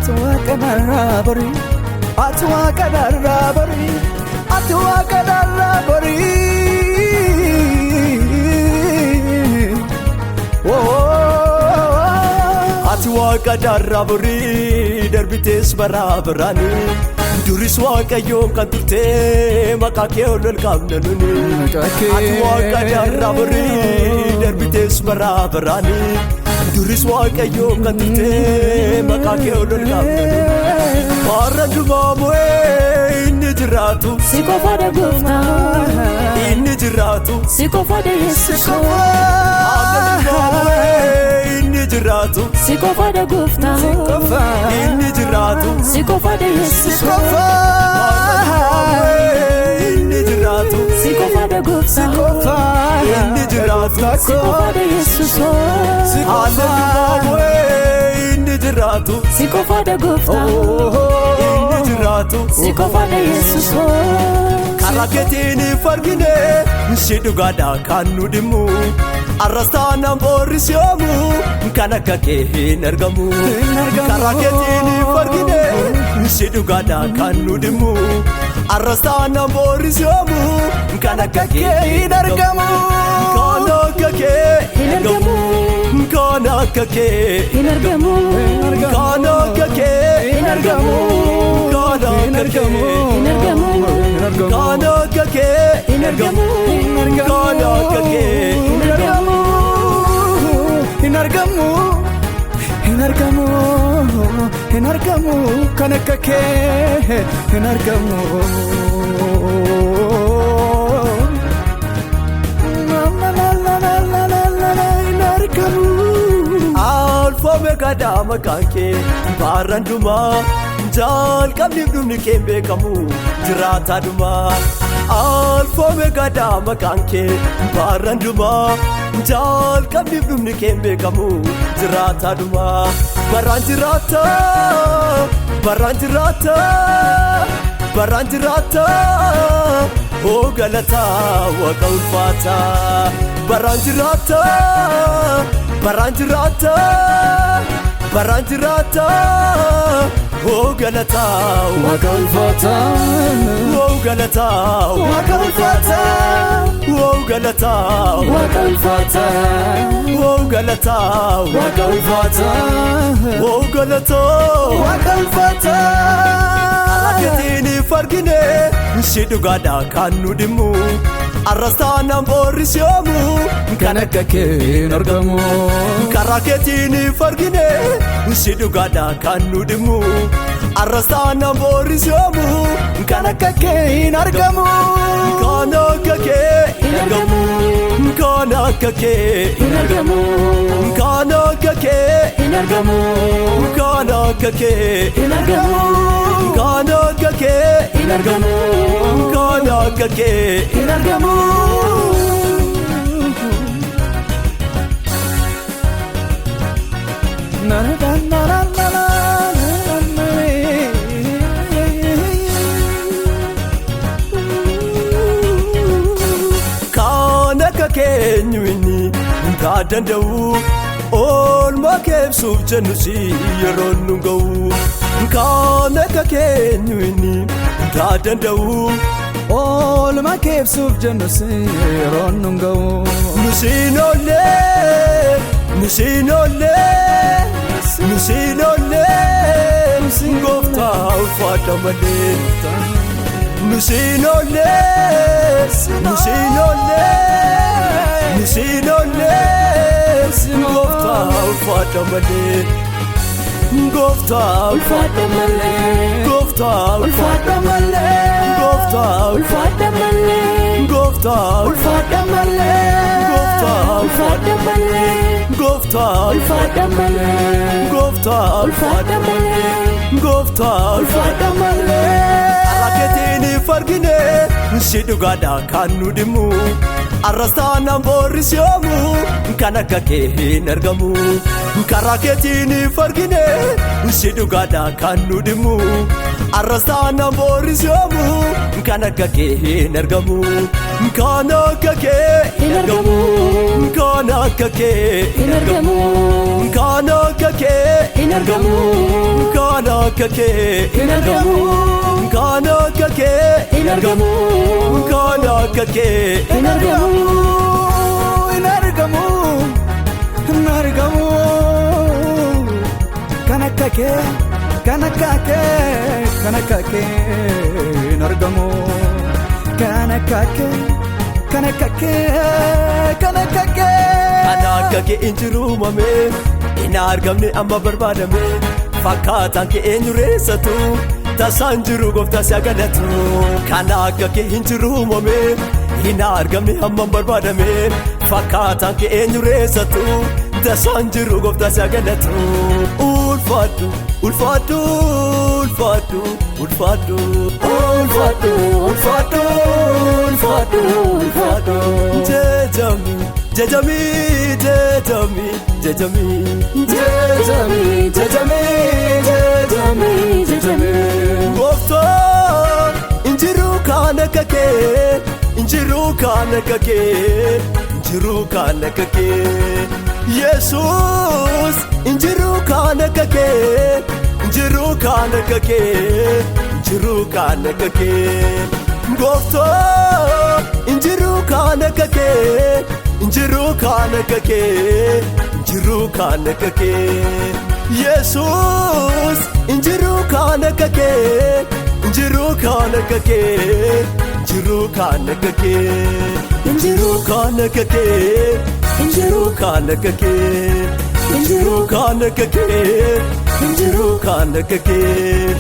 Atwa kadarabari, atwa kadarabari, atwa kadarabari. Atwa kadarabari, darbites barabarani. Duris waaqayyoon kan turte maqaa kee ol qabnanuni. Atwa kadarabari, darbites barabarani. Duris waaqayyoon kan turte maqaa kee ol qabnanuni. Arrandumaamee inni jiraatu si qofa dhagofna inni jiraatu si qofa Yesuus arrandumaamee inni jiraatu si qofa dhagofna inni jiraatu si qofa Yesuus arrandumaamee inni jiraatu si qofa dhagofna inni jiraatu si qofa Yesuus arrandumaamee inni jiraatu si qofa dhagofna inni jiraatu si qofa Yesuus karaa keetiin fargine si dhugaadha kan nu dhimmu arrastaan boorris yoomu kan akka kee hin argamu karaa keetiin fargine si dhugaadha kan nu dhimmu arrastaan boorris yoomu kan akka kee hin argamu kan akka kee hin argamu kan akka kee hin argamu kan akka kee hin argamu kan akka kee hin argamu kan akka kee hin argamu kan akka kee hin argamu hin argamu hin argamu hin argamu kan akka kee hin argamu alfome kadama kanke baranduma jal kamni dumni kembe kamu jirata duma alfome kadama kanke baranduma jal kamni dumni kembe kamu jirata duma baranjirata baranjirata baranjirata o galata wa kaulfata baranjirata baranjirata baranjirata o galata wa kaulfata o galata wa kaulfata o galata wa kaulfata o galata wa kaulfata o galata wa kaulfata alatini fargine si dhugaadha kan nu dhimmu arrastaan boorris yoomu kan akka kee hin argamu karaa keetiin fargine si dhugaadha kan nu dhimmu arrastaan boorris yoomu kan akka kee hin argamu kan akka kee hin argamu kan akka kee hin argamu kan akka kee hin argamu kan akka kee hin argamu kan akka kee hin argamu kan akka kee hin argamu na na na na na na kana ka kenyuini ta danda'u olma keebsuuf jennusi yeroon nu ga'u kana ka kenyuini ta danda'u olma keebsuuf jennusi yeroon nu ga'u nusinole nusinole nusinole ngofta ufata malee nusinole nusinole nusinole ngofta ufata malee ngofta ufata malee ngofta ufata malee ngofta ufata malee ngofta ufata malee ngofta ufata malee ngofta ufata malee ngofta ufata malee ngofta ufata malee araketiin fargine si dhugaadha kan nu dhimmu arrastaan boorris yoomu kan akka kee hin argamu karaa keetiin fargine si dhugaadha kan nu dhimmu arrastaan boorris yoomu kan akka kee hin argamu kan akka kee hin argamu kan akka kee hin argamu kan akka kee hin argamu kan akka kee hin argamu kan akka kee hin argamu kan akka kee hin argamu hin argamu hin argamu kan akka kee kan akka kee kan akka kee hin argamu kan akka kee kan akka kee kan akka kee hin jiru uumame hin argamne amma barbaadame fakkaataan kee eenyureessatu tasaan jiru gooftaa si galatu kan akka kee hin jiru uumame hin argamne amma barbaadame fakkaataan kee eenyureessatu tasaan jiru gooftaa si galatu ulfaadhu ulfaadhu ulfaadhu ulfaadhu ulfaadhu ulfaadhu ulfaadhu ulfaadhu jajami jajami jajami jajami jajami jajami jajami jajami gooftaan injiru kan akka kee injiru kan akka kee injiru kan akka kee Yesus injiru kan akka kee injiru kan akka kee injiru kan akka kee gooftaan injiru kan akka kee injiru kan akka kee injiru kan akka kee Yesus injiru kan akka kee injiru kan akka kee injiru kan akka kee injiru kan akka kee injiru kan akka kee injiru kan akka kee injiru kan akka kee